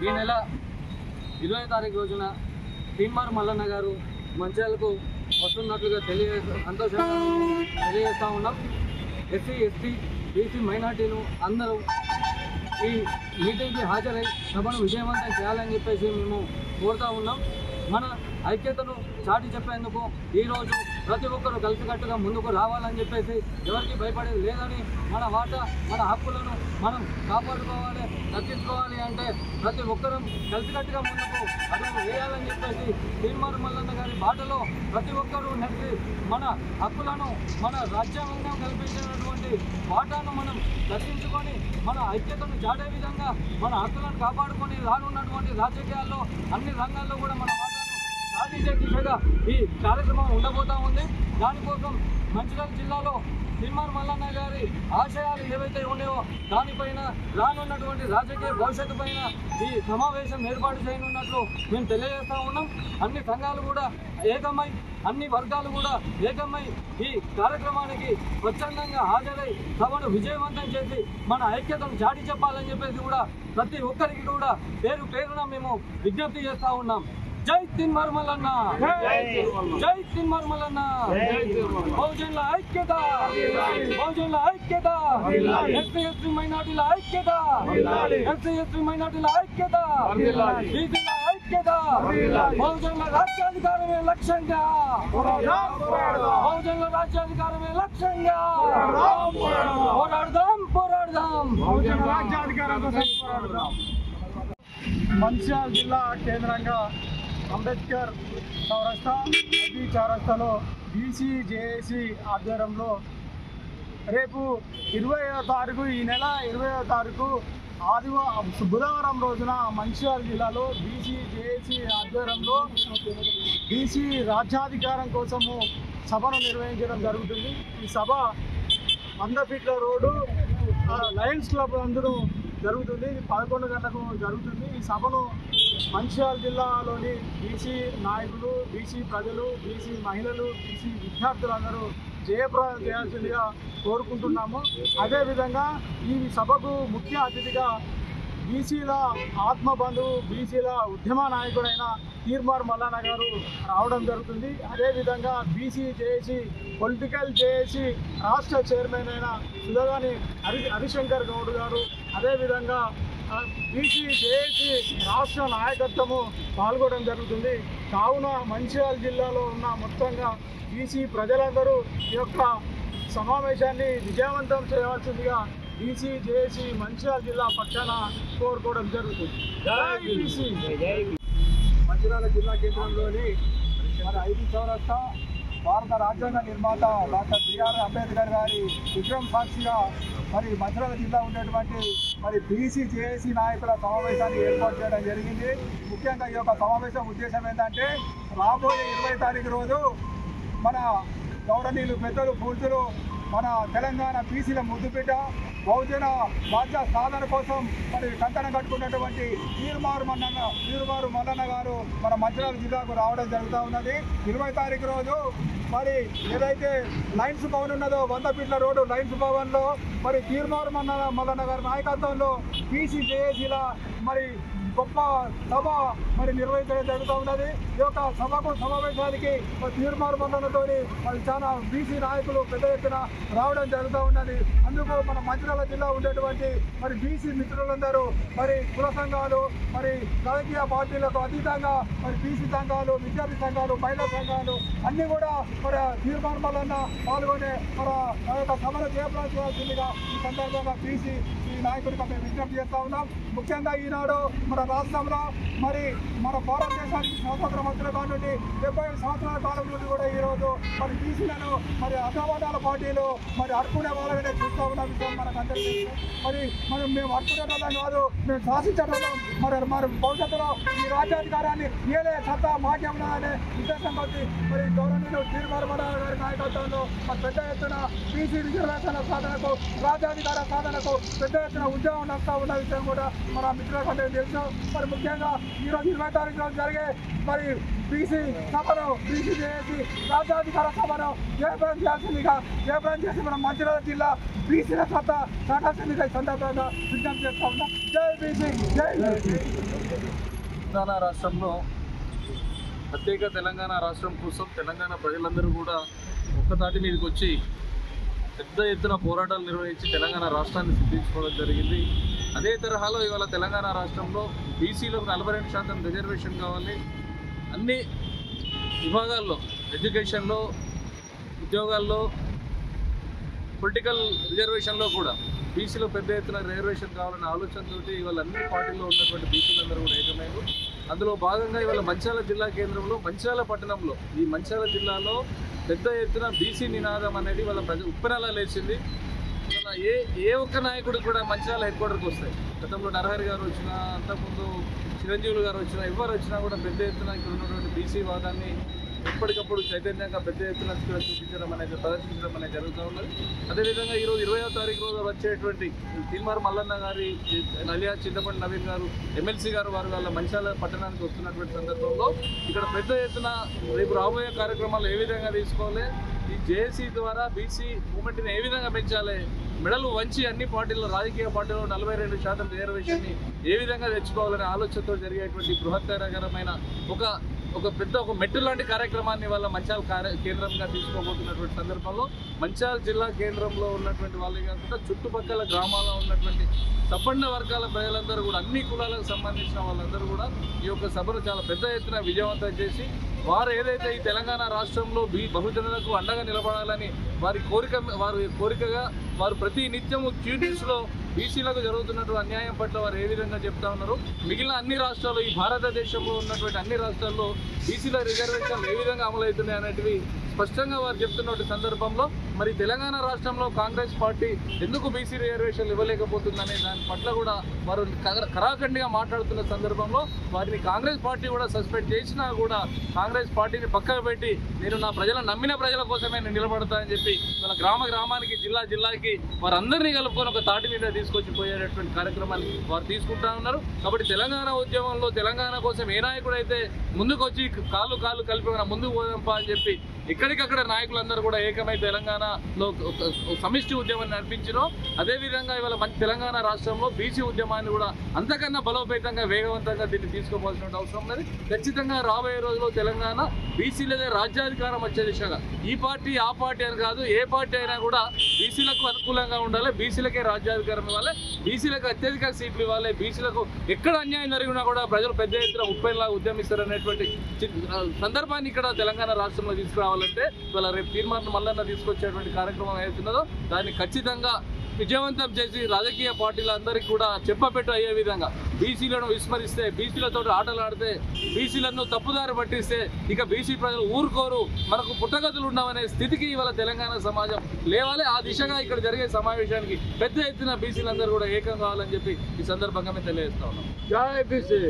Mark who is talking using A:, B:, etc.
A: ఈ నెల 20వ తారీఖు రోజున తీన్మార్ మల్లన్న గారు మంచిర్యాలకు వస్తున్నట్లుగా సంతోషంగా తెలియజేస్తూ ఉన్నాం. ఎస్సీ ఎస్టీ బీసీ మైనార్టీలు అందరూ ఈ మీటింగ్కి హాజరై సభను విజయవంతం చేయాలని చెప్పేసి మేము కోరుతూ ఉన్నాం. మన ఐక్యతను చాటి చెప్పేందుకు ఈరోజు ప్రతి ఒక్కరూ కలిసికట్టుగా ముందుకు రావాలని చెప్పేసి, ఎవరికి భయపడేది లేదని, మన వాటా మన హక్కులను మనం కాపాడుకోవాలి, రక్షించుకోవాలి అంటే ప్రతి ఒక్కరూ కలిసికట్టుగా ముందుకు అడుగు వేయాలని చెప్పేసి తీన్మార్ మల్లన్న గారి బాటలో ప్రతి ఒక్కరూ నడిచి మన హక్కులను, మన రాజ్యాంగం కల్పించినటువంటి వాటాను మనం రక్షించుకొని మన ఐక్యతను చాటే విధంగా మన హక్కులను కాపాడుకొని రానున్నటువంటి రాజకీయాల్లో అన్ని రంగాల్లో కూడా మన సాధించే దిశగా ఈ కార్యక్రమం ఉండబోతా ఉంది. దానికోసం మంచిర్యాల జిల్లాలో తీన్మార్ మల్లన్న గారి ఆశయాలు ఏవైతే ఉన్నాయో దానిపైన రానున్నటువంటి రాజకీయ భవిష్యత్తు పైన ఈ సమావేశం ఏర్పాటు చేయనున్నట్లు మేము తెలియజేస్తూ ఉన్నాం. అన్ని సంఘాలు కూడా ఏకమై, అన్ని వర్గాలు కూడా ఏకమై ఈ కార్యక్రమానికి స్వచ్ఛందంగా హాజరై సభను విజయవంతం చేసి మన ఐక్యతను చాటి చెప్పాలని చెప్పేసి కూడా ప్రతి ఒక్కరికి కూడా పేరు పేరున మేము విజ్ఞప్తి చేస్తూ ఉన్నాం. జై తీన్మార్ మల్లన్న, జై తీన్మార్ మల్లన్న, బహుజనుల ఐక్యత, బహుజనుల ఐక్యత, ఎస్సీ ఎస్టీ మైనార్టీల ఐక్యత, ఎస్సీ ఎస్టీ మైనార్టీల ఐక్యత, బీసీల ఐక్యత, బహుజనుల రాజ్యాధికారమే లక్ష్యంగా, బహుజనుల రాజ్యాధికారమే లక్ష్యంగా పోరాడదాం, పోరాడదాం.
B: మంచిర్యాల జిల్లా కేంద్రంగా అంబేద్కర్ చౌరస్తా, అబీ చౌరస్తాలో బీసీ జేఏసీ ఆధ్వర్యంలో రేపు 20వ తారీఖు, ఈ నెల 20వ తారీఖు బుధవారం రోజున మంచిర్యాల జిల్లాలో బీసీ జేఏసీ ఆధ్వర్యంలో బీసీ రాజ్యాధికారం కోసము సభను నిర్వహించడం జరుగుతుంది. ఈ సభ 100 ఫీట్ల రోడ్డు లయన్స్ క్లబ్ అందరూ జరుగుతుంది. 11 గంటలకు జరుగుతుంది. ఈ సభను మంచిర్యాల జిల్లాలోని బీసీ నాయకులు, బీసీ ప్రజలు, బీసీ మహిళలు, బీసీ విద్యార్థులందరూ జయప్రదం చేయాల్సిందిగా కోరుకుంటున్నాము. అదేవిధంగా ఈ సభకు ముఖ్య అతిథిగా బీసీల ఆత్మబంధువు, బీసీల ఉద్యమ నాయకుడైన తీన్మార్ మల్లన్న గారు రావడం జరుగుతుంది. అదేవిధంగా బీసీ జేఏసీ పొలిటికల్ జేఏసీ రాష్ట్ర చైర్మన్ అయిన సుధాగాని హరిశంకర్ గౌడ్ గారు, అదేవిధంగా బీసీ జేఏసీ రాష్ట్ర నాయకత్వము పాల్గొనడం జరుగుతుంది. కావున మంచిర్యాల జిల్లాలో ఉన్న మొత్తంగా బీసీ ప్రజలందరూ ఈ యొక్క సమావేశాన్ని విజయవంతం చేయవలసిందిగా బీసీ జేఏసీ మంచిర్యాల జిల్లా పక్షాన కోరుకోవడం జరుగుతుంది. మంచిర్యాల జిల్లా కేంద్రంలోని మన 5 చౌరస్తా భారత రాజ్యాంగ నిర్మాత డాక్టర్ బిఆర్ అంబేద్కర్ గారి విగ్రహం సాక్షిగా మరి మంచిర్యాల జిల్లా ఉన్నటువంటి మరి బీసీ జేఏసీ నాయకుల సమావేశాన్ని ఏర్పాటు చేయడం జరిగింది. ముఖ్యంగా ఈ యొక్క సమావేశం ఉద్దేశం ఏంటంటే, రాబోయే 20వ తారీఖు రోజు మన గౌరవనీయులు పెద్దలు పూర్తులు మన తెలంగాణ బీసీల ముద్దుబిడ్డ బహుజన రాజ్య సాధన కోసం మరి కంకణం కట్టుకున్నటువంటి తీన్మార్ మల్లన్న గారు మన మంచిర్యాల జిల్లాకు రావడం జరుగుతూ ఉన్నది. 20వ తారీఖు రోజు మరి ఏదైతే లయన్స్ భవన్ ఉన్నదో 100 ఫీట్ల రోడ్డు లయన్స్ భవన్లో మరి తీన్మార్ మల్లన్న గారి నాయకత్వంలో బీసీ జేఏసీల మరి గొప్ప సభ మరి నిర్వహించడం జరుగుతూ ఉన్నది. ఈ యొక్క సమావేశానికి తీన్మార్ మల్లన్నతో మరి చాలా బీసీ నాయకులు పెద్ద ఎత్తున రావడం జరుగుతూ ఉన్నది. అందుకు మన మంచిర్యాల జిల్లా ఉండేటువంటి మరి బీసీ మిత్రులందరూ మరి కుల సంఘాలు, మరి రాజకీయ పార్టీలకు అతీతంగా మరి బీసీ సంఘాలు, విద్యార్థి సంఘాలు, మహిళా సంఘాలు అన్నీ కూడా మరి తీన్మార్ మల్లన్న పాల్గొనే మరి ఆ యొక్క సభను జయప్రదం చేయాల్సిందిగా ఈ సందర్భంగా బీసీ నాయకుడికి మేము విజ్ఞప్తి చేస్తూ ఉన్నాం. ముఖ్యంగా ఈనాడు మన రాష్ట్రంలో మరి మన భారతదేశానికి స్వాతంత్రం వచ్చిన కానుండి 75 సంవత్సరాల కాలం నుండి కూడా ఈరోజు మరి బీసీలను మరి అసమానాల పార్టీలు మరి అడుకునే వాళ్ళనే చూస్తూ ఉన్న విషయం మనకు అందరికీ మరి మేము అడుకునేటం కాదు, మేము శాసించడం మరి భవిష్యత్తులో ఈ రాజ్యాధికారాన్ని ఏదే సత్తా మాధ్యమం అనే ఉద్దేశం కొద్ది మరి గౌరవనీయులు తీన్మార్ మల్లన్న గారి నాయకత్వంలో మరి పెద్ద ఎత్తున బీసీ రిజర్వేషన్ల సాధనకు, రాజ్యాధికార సాధనకు పెద్ద ఎత్తున ఉద్యమం నడుస్తూ ఉన్న విషయం కూడా మన మిత్రులకు తెలుసు. మరి ముఖ్యంగా ఈరోజు 20వ తారీఖు రోజు జరిగే మరి బీసీ సభను బీసీ చేసి రాజ్యాధికార సభను జయప్రదం చేయాల్సిందిగా జయప్రదం చేసి మనం మంచిర్యాల జిల్లా బీసీల సత్తా చాటాల్సిందిగా ఈ సందర్భంగా విజ్ఞప్తి చేస్తా ఉన్నాం. జై బీసీ జై బీసీ.
C: తెలంగాణ రాష్ట్రంలో ప్రత్యేక తెలంగాణ రాష్ట్రం కోసం తెలంగాణ ప్రజలందరూ కూడా ఒక్కతాటి మీదకి వచ్చి పెద్ద ఎత్తున పోరాటాలు నిర్వహించి తెలంగాణ రాష్ట్రాన్ని సిద్ధించుకోవడం జరిగింది. అదే తరహాలో ఇవాళ తెలంగాణ రాష్ట్రంలో బీసీలకు 42% రిజర్వేషన్ కావాలి. అన్ని విభాగాల్లో ఎడ్యుకేషన్లో, ఉద్యోగాల్లో, పొలిటికల్ రిజర్వేషన్లో కూడా బీసీలో పెద్ద ఎత్తున రిజర్వేషన్ కావాలనే ఆలోచనతోటి ఇవాళ అన్ని పార్టీల్లో ఉన్నటువంటి బీసీలందరూ కూడా ఏకమైనారు. అందులో భాగంగా ఇవాళ మంచిర్యాల జిల్లా కేంద్రంలో మంచిర్యాల పట్టణంలో ఈ మంచిర్యాల జిల్లాలో పెద్ద ఎత్తున బీసీ నినాదం అనేది వాళ్ళ ఉప్పెనలా లేచింది. ఏ ఒక్క నాయకుడు కూడా మంచిర్యాల హెడ్ క్వార్టర్కి వస్తాయి. గతంలో నరహరి గారు వచ్చినా, అంతకుముందు చిరంజీవులు గారు వచ్చినా, ఎవరు వచ్చినా కూడా పెద్ద ఎత్తున ఇక్కడ ఉన్నటువంటి బీసీ వాదాన్ని ఎప్పటికప్పుడు చైతన్యంగా పెద్ద ఎత్తున చూపించడం అనేది, ప్రదర్శించడం అనేది జరుగుతూ ఉన్నది. అదేవిధంగా ఈరోజు 20వ తారీఖు రోజు వచ్చేటువంటి తీన్మార్ మల్లన్న గారి అలియా చింతపండి నవీన్ గారు ఎమ్మెల్సీ గారు వారు వాళ్ళ మంచిర్యాల పట్టణానికి వస్తున్నటువంటి సందర్భంలో ఇక్కడ పెద్ద ఎత్తున రేపు రాబోయే కార్యక్రమాలు ఏ విధంగా తీసుకోవాలి, ఈ జేఏసీ ద్వారా బీసీ మూమెంట్ని ఏ విధంగా పెంచాలి, మెడలు వంచి అన్ని పార్టీల్లో రాజకీయ పార్టీలో 42% రిజర్వేషన్ని ఏ విధంగా తెచ్చుకోవాలనే ఆలోచనతో జరిగేటువంటి బృహత్తరకరమైన ఒక పెద్ద మెట్టు లాంటి కార్యక్రమాన్ని వాళ్ళ మంచిర్యాల కేంద్రంగా తీసుకోబోతున్నటువంటి సందర్భంలో మంచిర్యాల జిల్లా కేంద్రంలో ఉన్నటువంటి వాళ్ళే కాకుండా చుట్టుపక్కల గ్రామాల్లో ఉన్నటువంటి సంపన్న వర్గాల ప్రజలందరూ కూడా, అన్ని కులాలకు సంబంధించిన వాళ్ళందరూ కూడా ఈ యొక్క సభను చాలా పెద్ద ఎత్తున విజయవంతం చేసి వారు ఏదైతే ఈ తెలంగాణ రాష్ట్రంలో బహుజనులకు అండగా నిలబడాలని వారి కోరికగా వారు ప్రతి నిత్యము క్యూనిస్లో బీసీలకు జరుగుతున్నటువంటి అన్యాయం పట్ల వారు ఏ విధంగా చెప్తా ఉన్నారు, మిగిలిన అన్ని రాష్ట్రాలు, ఈ భారతదేశంలో ఉన్నటువంటి అన్ని రాష్ట్రాల్లో బీసీల రిజర్వేషన్లు ఏ విధంగా అమలవుతున్నాయి అనేటివి స్పష్టంగా వారు చెప్తున్న సందర్భంలో మరి తెలంగాణ రాష్ట్రంలో కాంగ్రెస్ పార్టీ ఎందుకు బీసీ రిజర్వేషన్లు ఇవ్వలేకపోతుందనే దాని పట్ల కూడా వారు కరాఖండిగా మాట్లాడుతున్న సందర్భంలో వారిని కాంగ్రెస్ పార్టీ కూడా సస్పెండ్ చేసినా కూడా కాంగ్రెస్ పార్టీని పక్కకు పెట్టి నేను నా నమ్మిన ప్రజల కోసమే నేను నిలబడతానని చెప్పి మన గ్రామానికి, జిల్లాకి వారందరినీ కలుపుకొని ఒక తాటి మీద తీసుకొచ్చి పోయేటటువంటి కార్యక్రమాన్ని వారు తీసుకుంటా ఉన్నారు. కాబట్టి తెలంగాణ ఉద్యమంలో తెలంగాణ కోసం ఏ నాయకుడు అయితే ముందుకు వచ్చి కాళ్ళు కలిపి ముందుకు పోదాంపా అని చెప్పి ఎక్కడికక్కడ నాయకులందరూ కూడా ఏకమై తెలంగాణలో సమిష్టి ఉద్యమాన్ని నడిపించారో అదేవిధంగా ఇవాళ తెలంగాణ రాష్ట్రంలో బీసీ ఉద్యమాన్ని కూడా అంతకన్నా బలోపేతంగా వేగవంతంగా దీన్ని తీసుకోవాల్సిన అవసరం ఉన్నది. ఖచ్చితంగా రాబోయే రోజుల్లో తెలంగాణ బీసీలదే రాజ్యాధికారం వచ్చే దిశగా ఈ పార్టీ ఆ పార్టీ అని కాదు, ఏ పార్టీ అయినా కూడా బీసీలకు అనుకూలంగా ఉండాలి, బీసీలకే రాజ్యాధికారం ఇవ్వాలి, బీసీలకు అత్యధిక సీట్లు ఇవ్వాలి, బీసీలకు ఎక్కడ అన్యాయం జరిగినా కూడా ప్రజలు పెద్ద ఎత్తున ఉప్పెనలాగా ఉద్యమిస్తారనేటువంటి సందర్భాన్ని ఇక్కడ తెలంగాణ రాష్ట్రంలో తీసుకురావాలంటే ఇవాళ రేపు తీర్మానం మల్లన్న తీసుకొచ్చేటువంటి కార్యక్రమం ఏదైతున్నదో దాన్ని ఖచ్చితంగా విజయవంతం చేసి రాజకీయ పార్టీలందరికీ కూడా చెప్పపెట్టు అయ్యే విధంగా బీసీలను విస్మరిస్తే, బీసీలతో ఆటలు ఆడితే, బీసీలను తప్పుదారి పట్టిస్తే ఇక బీసీ ప్రజలు ఊరుకోరు, మనకు పుట్టగతులు ఉండవనే స్థితికి ఇవాళ తెలంగాణ సమాజం లేవాలి. ఆ దిశగా ఇక్కడ జరిగే సమావేశానికి పెద్ద ఎత్తున బీసీలందరూ కూడా ఏకం కావాలని చెప్పి ఈ సందర్భంగా మేము తెలియజేస్తా ఉన్నాం.
A: జై బీసీ.